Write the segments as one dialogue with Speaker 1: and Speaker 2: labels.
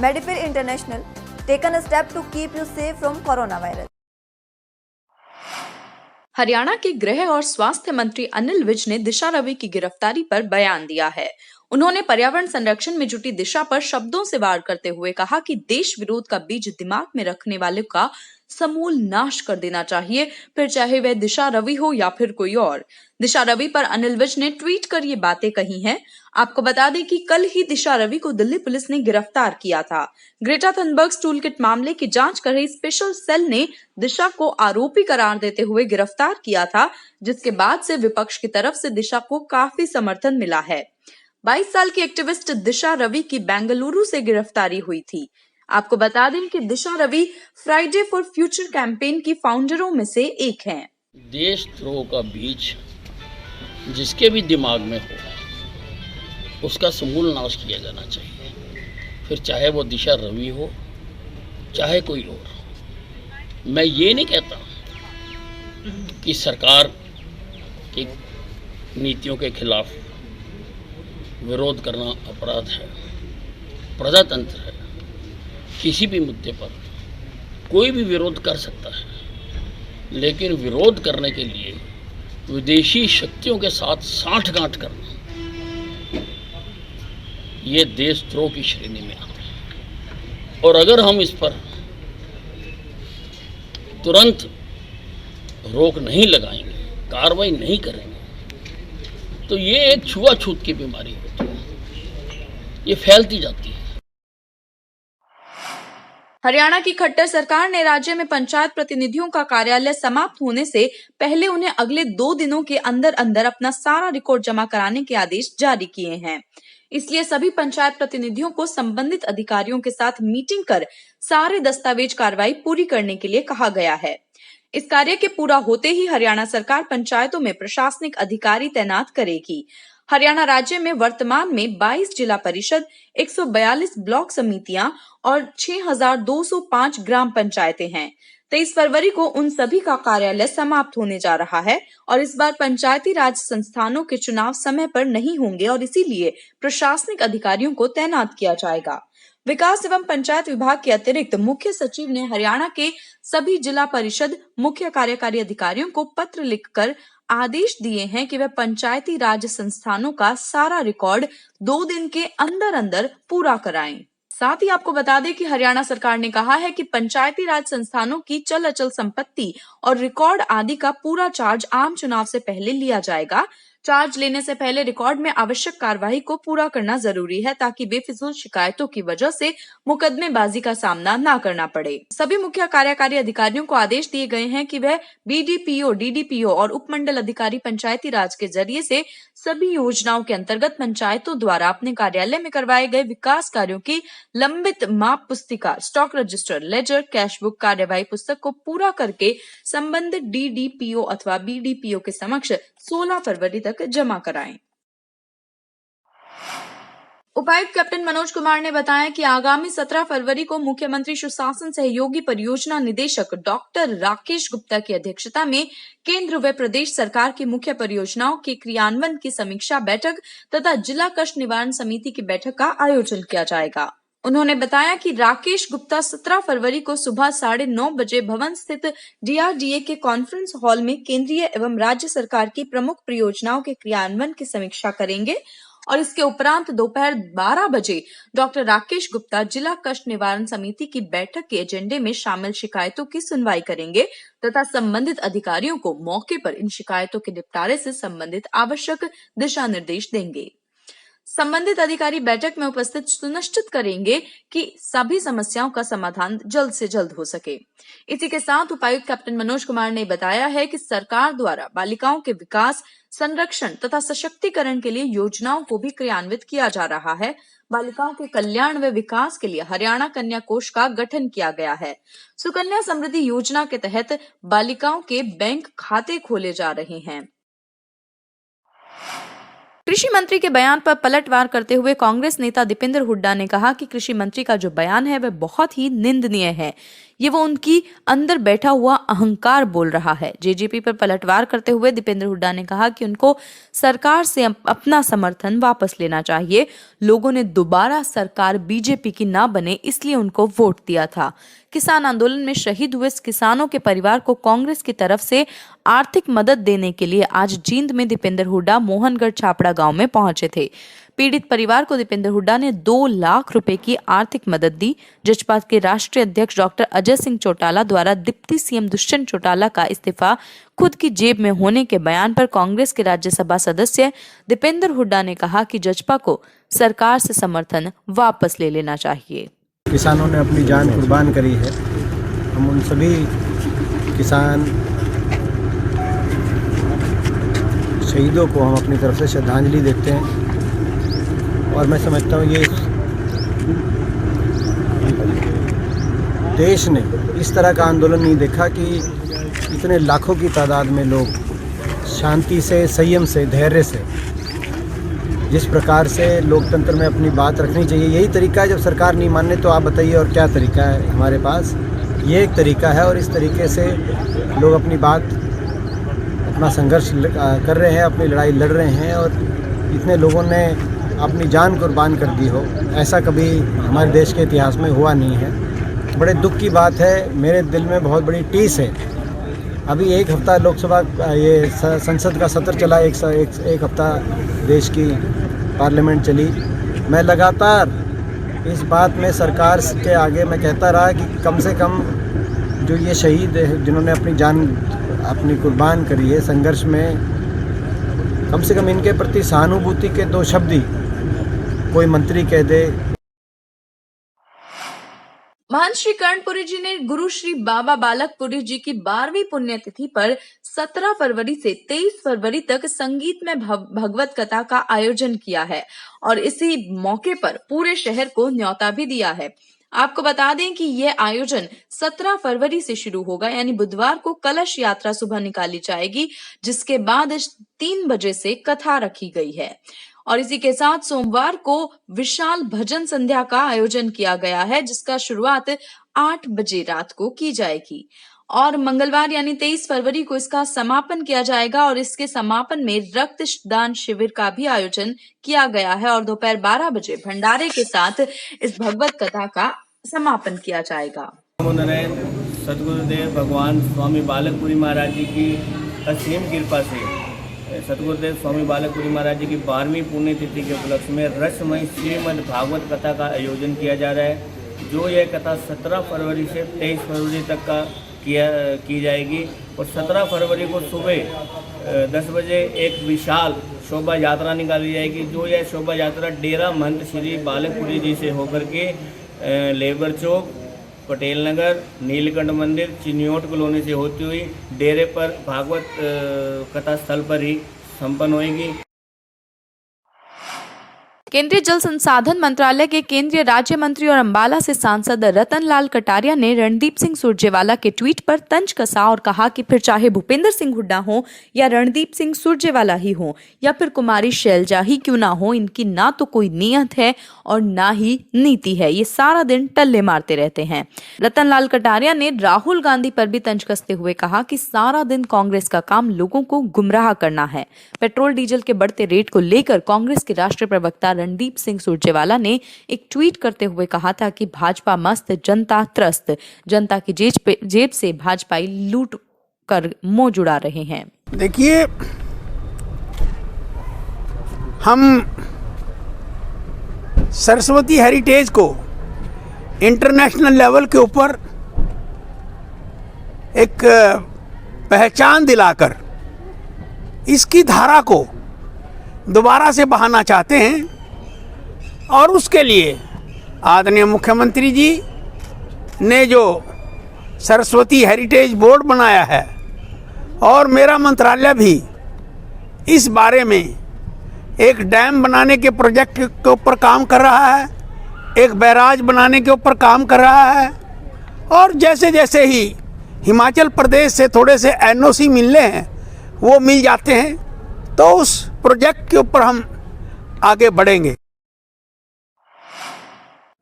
Speaker 1: Medifare International taken a step to keep you safe from coronavirus.
Speaker 2: Haryana के गृह और स्वास्थ्य मंत्री अनिल विज ने दिशा रवि की गिरफ्तारी पर बयान दिया है। उन्होंने पर्यावरण संरक्षण में जुटी दिशा पर शब्दों से वार करते हुए कहा कि देश विरोध का बीज दिमाग में रखने वाले का समूल नाश कर देना चाहिए, फिर चाहे वह दिशा रवि हो या फिर कोई और। दिशा रवि पर अनिल विज ने ट्वीट कर ये बातें कही हैं। आपको बता दें कि कल ही दिशा रवि को दिल्ली पुलिस ने गिरफ्तार किया था। ग्रेटा थनबर्ग टूलकिट मामले की जांच कर रही स्पेशल सेल ने दिशा को आरोपी करार देते हुए गिरफ्तार किया था, जिसके बाद से विपक्ष की तरफ से दिशा को काफी समर्थन मिला है। 22 साल की एक्टिविस्ट दिशा रवि की बेंगलुरु से गिरफ्तारी हुई थी। आपको बता दें कि Disha Ravi Friday for future campaign की फाउंडरों में से एक हैं।
Speaker 3: देशद्रोह का बीज जिसके भी दिमाग में हो उसका समूल नाश किया जाना चाहिए, फिर चाहे वो दिशा रवि हो चाहे कोई और। मैं ये नहीं कहता कि सरकार की नीतियों के खिलाफ विरोध करना अपराध है। प्रजातंत्र है, किसी भी मुद्दे पर कोई भी विरोध कर सकता है, लेकिन विरोध करने के लिए विदेशी शक्तियों के साथ साठगांठ करना ये देशद्रोह की श्रेणी में आता है। और अगर हम इस पर तुरंत रोक नहीं लगाएंगे, कार्रवाई नहीं करेंगे, तो ये एक छुआछूत की बीमारी होती है, ये फैलती जाती है।
Speaker 2: हरियाणा की खट्टर सरकार ने राज्य में पंचायत प्रतिनिधियों का कार्यालय समाप्त होने से पहले उन्हें अगले 2 दिनों के अंदर अंदर अपना सारा रिकॉर्ड जमा कराने के आदेश जारी किए हैं। इसलिए सभी पंचायत प्रतिनिधियों को संबंधित अधिकारियों के साथ मीटिंग कर सारे दस्तावेज कार्रवाई पूरी करने के लिए कहा गया है। इस कार्य के पूरा होते ही हरियाणा सरकार पंचायतों में प्रशासनिक अधिकारी तैनात करेगी। हरियाणा राज्य में वर्तमान में 22 जिला परिषद, 142 ब्लॉक समितियां और 6,205 ग्राम पंचायतें हैं। 23 फरवरी को उन सभी का कार्यालय समाप्त होने जा रहा है और इस बार पंचायती राज संस्थानों के चुनाव समय पर नहीं होंगे और इसीलिए प्रशासनिक अधिकारियों को तैनात किया जाएगा। विकास एवं पंचायत विभाग के अतिरिक्त मुख्य सचिव ने हरियाणा के सभी जिला परिषद मुख्य कार्यकारी अधिकारियों को पत्र लिखकर आदेश दिए हैं कि वे पंचायती राज संस्थानों का सारा रिकॉर्ड 2 दिन के अंदर अंदर पूरा कराएं। साथ ही आपको बता दें कि हरियाणा सरकार ने कहा है कि पंचायती राज संस्थानों की चल अचल संपत्ति और रिकॉर्ड आदि का पूरा चार्ज आम चुनाव से पहले लिया जाएगा। चार्ज लेने से पहले रिकॉर्ड में आवश्यक कार्यवाही को पूरा करना जरूरी है ताकि बेफिजूल शिकायतों की वजह से मुकदमेबाजी का सामना न करना पड़े। सभी मुख्य कार्यकारी अधिकारियों को आदेश दिए गए हैं कि वह बीडीपीओ, डीडीपीओ और उपमंडल अधिकारी पंचायती राज के जरिए से सभी योजनाओं के अंतर्गत पंचायतों द्वारा अपने कार्यालय में करवाए गए विकास कार्यों की लंबित माप पुस्तिका, stock register, ledger, cash book, कार्यवाही पुस्तक को पूरा करके संबंधित डीडीपीओ अथवा बीडीपीओ के समक्ष 16 फरवरी तक जमा कराएं। उपायुक्त कैप्टन मनोज कुमार ने बताया कि आगामी 17 फरवरी को मुख्यमंत्री सुशासन सहयोगी परियोजना निदेशक डॉक्टर राकेश गुप्ता की अध्यक्षता में केंद्र व प्रदेश सरकार की मुख्य परियोजनाओं के क्रियान्वयन की समीक्षा बैठक तथा जिला कष्ट निवारण समिति की बैठक का आयोजन किया जाएगा। उन्होंने बताया कि राकेश गुप्ता 17 फरवरी को सुबह 9:30 बजे भवन स्थित डीआरडीए के कॉन्फ्रेंस हॉल में केंद्रीय एवं राज्य सरकार की प्रमुख परियोजनाओं के क्रियान्वयन की समीक्षा करेंगे और इसके उपरांत दोपहर 12 बजे डॉक्टर राकेश गुप्ता जिला कष्ट निवारण समिति की बैठक के एजेंडे में शामिल शिकायतों की सुनवाई करेंगे तथा संबंधित अधिकारियों को मौके पर इन शिकायतों के निपटारे से संबंधित आवश्यक दिशा निर्देश देंगे। संबंधित अधिकारी बैठक में उपस्थित सुनिश्चित करेंगे कि सभी समस्याओं का समाधान जल्द से जल्द हो सके। इसी के साथ उपायुक्त कैप्टन मनोज कुमार ने बताया है कि सरकार द्वारा बालिकाओं के विकास, संरक्षण तथा सशक्तिकरण के लिए योजनाओं को भी क्रियान्वित किया जा रहा है। बालिकाओं के कल्याण व विकास के लिए हरियाणा कन्या कोष का गठन किया गया है। सुकन्या समृद्धि योजना के तहत बालिकाओं के बैंक खाते खोले जा रहे हैं। कृषि मंत्री के बयान पर पलटवार करते हुए कांग्रेस नेता दीपेंद्र हुड्डा ने कहा कि कृषि मंत्री का जो बयान है वह बहुत ही निंदनीय है। ये वो उनकी अंदर बैठा हुआ अहंकार बोल रहा है। जेजेपी पर पलटवार करते हुए दीपेंद्र हुड्डा ने कहा कि उनको सरकार से अपना समर्थन वापस लेना चाहिए। लोगों ने दोबारा सरकार बीजेपी की ना बने इसलिए उनको वोट दिया था। किसान आंदोलन में शहीद हुए किसानों के परिवार को कांग्रेस की तरफ से आर्थिक मदद देने के लिए आज जींद में दीपेंद्र हुड्डा मोहनगढ़ छापड़ा गांव में पहुंचे थे। पीड़ित परिवार को दीपेंद्र हुड्डा ने 2 लाख रुपए की आर्थिक मदद दी। जजपा के राष्ट्रीय अध्यक्ष डॉक्टर अजय सिंह चौटाला द्वारा डिप्टी सीएम दुष्यंत चौटाला का इस्तीफा खुद की जेब में होने के बयान पर कांग्रेस के राज्यसभा सदस्य दीपेंद्र हुड्डा ने कहा कि जजपा को सरकार से समर्थन वापस ले लेना चाहिए।
Speaker 4: किसानों ने अपनी जान कुर्बान करी है। हम उन सभी किसान शहीदों को हम अपनी तरफ से श्रद्धांजलि देते हैं और मैं समझता हूँ ये देश ने इस तरह का आंदोलन नहीं देखा कि इतने लाखों की तादाद में लोग शांति से, संयम से, धैर्य से, जिस प्रकार से लोकतंत्र में अपनी बात रखनी चाहिए, यही तरीका है। जब सरकार नहीं माने तो आप बताइए और क्या तरीका है हमारे पास? ये एक तरीका है और इस तरीके से लोग अपनी बात, अपना संघर्ष कर रहे हैं, अपनी लड़ाई लड़ रहे हैं और इतने लोगों ने अपनी जान कुर्बान कर दी हो, ऐसा कभी हमारे देश के इतिहास में हुआ नहीं है। बड़े दुख की बात है। मेरे दिल में बहुत बड़ी टीस है। अभी एक हफ्ता लोकसभा ये संसद का सत्र चला, एक हफ्ता देश की पार्लियामेंट चली। मैं लगातार इस बात में सरकार के आगे मैं कहता रहा कि कम से कम जो ये शहीद है जिन्होंने अपनी जान अपनी कुर्बान करी है संघर्ष में, कम से कम इनके प्रति सहानुभूति के 2 शब्द ही कोई मंत्री कह दे।
Speaker 2: महंत श्री कर्णपुरी जी ने गुरु श्री बाबा बालकपुरी जी की 12वीं पुण्यतिथि पर 17 फरवरी से 23 फरवरी तक संगीत में भगवत कथा का आयोजन किया है और इसी मौके पर पूरे शहर को न्योता भी दिया है। आपको बता दें कि यह आयोजन 17 फरवरी से शुरू होगा, यानी बुधवार को कलश यात्रा सुबह निकाली जाएगी, जिसके बाद 3 बजे से कथा रखी गई है और इसी के साथ सोमवार को विशाल भजन संध्या का आयोजन किया गया है, जिसका शुरुआत 8 बजे रात को की जाएगी और मंगलवार यानी 23 फरवरी को इसका समापन किया जाएगा और इसके समापन में रक्तदान शिविर का भी आयोजन किया गया है और दोपहर 12 बजे भंडारे के साथ इस भगवत कथा का समापन किया जाएगा।
Speaker 5: सतगुरुदेव भगवान स्वामी बालकपुरी महाराज जी की असीम कृपा से सतगुरुदेव स्वामी बालकपुरी महाराज जी की 12वीं पुण्यतिथि के उपलक्ष्य में रसमयी श्रीमद् भागवत कथा का आयोजन किया जा रहा है। जो यह कथा 17 फरवरी से 23 फरवरी तक की जाएगी और 17 फरवरी को सुबह 10 बजे एक विशाल शोभा यात्रा निकाली जाएगी। जो यह शोभा यात्रा डेरा महंत श्री बालकपुरी जी से होकर के लेबर चौक, पटेल नगर, नीलकंठ मंदिर, चिन्योट कॉलोनी से होती हुई डेरे पर भागवत कथा स्थल पर ही संपन्न होगी।
Speaker 2: केंद्रीय जल संसाधन मंत्रालय के केंद्रीय राज्य मंत्री और अंबाला से सांसद रतन लाल कटारिया ने रणदीप सिंह सुरजेवाला के ट्वीट पर तंज कसा और कहा कि फिर चाहे भूपेंद्र सिंह हुड्डा हो या रणदीप सिंह सुरजेवाला ही हो या फिर कुमारी शैलजा ही क्यों ना हो, इनकी ना तो कोई नियत है और ना ही नीति है। ये सारा दिन टल्ले मारते रहते हैं। रतन लाल कटारिया ने राहुल गांधी पर भी तंज कसते हुए कहा कि सारा दिन कांग्रेस का काम लोगों को गुमराह करना है। पेट्रोल डीजल के बढ़ते रेट को लेकर कांग्रेस के राष्ट्रीय प्रवक्ता रणदीप सिंह सुरजेवाला ने एक ट्वीट करते हुए कहा था कि भाजपा मस्त, जनता त्रस्त, जनता की जेब से भाजपाई लूट कर मुंह जुड़ा रहे हैं।
Speaker 6: देखिए, हम सरस्वती हेरिटेज को इंटरनेशनल लेवल के ऊपर एक पहचान दिलाकर इसकी धारा को दोबारा से बहाना चाहते हैं और उसके लिए आदरणीय मुख्यमंत्री जी ने जो सरस्वती हेरिटेज बोर्ड बनाया है और मेरा मंत्रालय भी इस बारे में एक डैम बनाने के प्रोजेक्ट के ऊपर काम कर रहा है, एक बैराज बनाने के ऊपर काम कर रहा है और जैसे जैसे ही हिमाचल प्रदेश से थोड़े से एनओसी मिलने हैं वो मिल जाते हैं तो उस प्रोजेक्ट के ऊपर हम आगे बढ़ेंगे।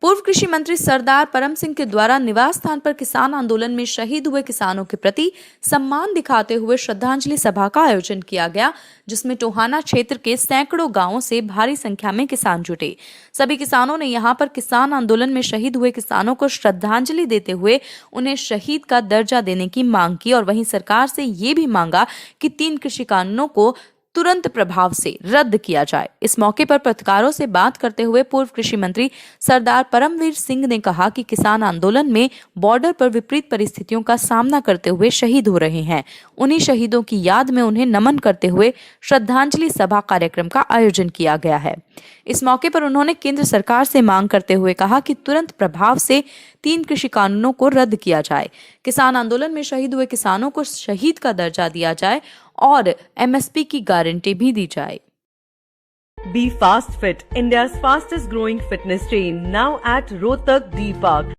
Speaker 2: पूर्व कृषि मंत्री सरदार परम सिंह के द्वारा निवास स्थान पर किसान आंदोलन में शहीद हुए किसानों के प्रति सम्मान दिखाते हुए श्रद्धांजलि सभा का आयोजन किया गया, जिसमें टोहाना क्षेत्र के सैकड़ों गांवों से भारी संख्या में किसान जुटे। सभी किसानों ने यहां पर किसान आंदोलन में शहीद हुए किसानों को श्रद्धांजलि देते हुए उन्हें शहीद का दर्जा देने की मांग की और वहीं सरकार से ये भी मांगा कि 3 कृषि कानूनों को तुरंत प्रभाव से रद्द किया जाए। इस मौके पर पत्रकारों से बात करते हुए पूर्व कृषि मंत्री सरदार परमवीर सिंह ने कहा कि किसान आंदोलन में बॉर्डर पर विपरीत परिस्थितियों का सामना करते हुए शहीद हो रहे हैं। उन्हीं शहीदों की याद में उन्हें नमन करते हुए श्रद्धांजलि सभा कार्यक्रम का आयोजन किया गया है। इस मौके पर उन्होंने केंद्र सरकार से मांग करते हुए कहा कि तुरंत प्रभाव से 3 कृषि कानूनों को रद्द किया जाए, किसान आंदोलन में शहीद हुए किसानों को शहीद का दर्जा दिया जाए और MSP की गारंटी भी दी जाए।
Speaker 7: Be Fast Fit, India's fastest growing fitness chain, now at Rohtak D Park.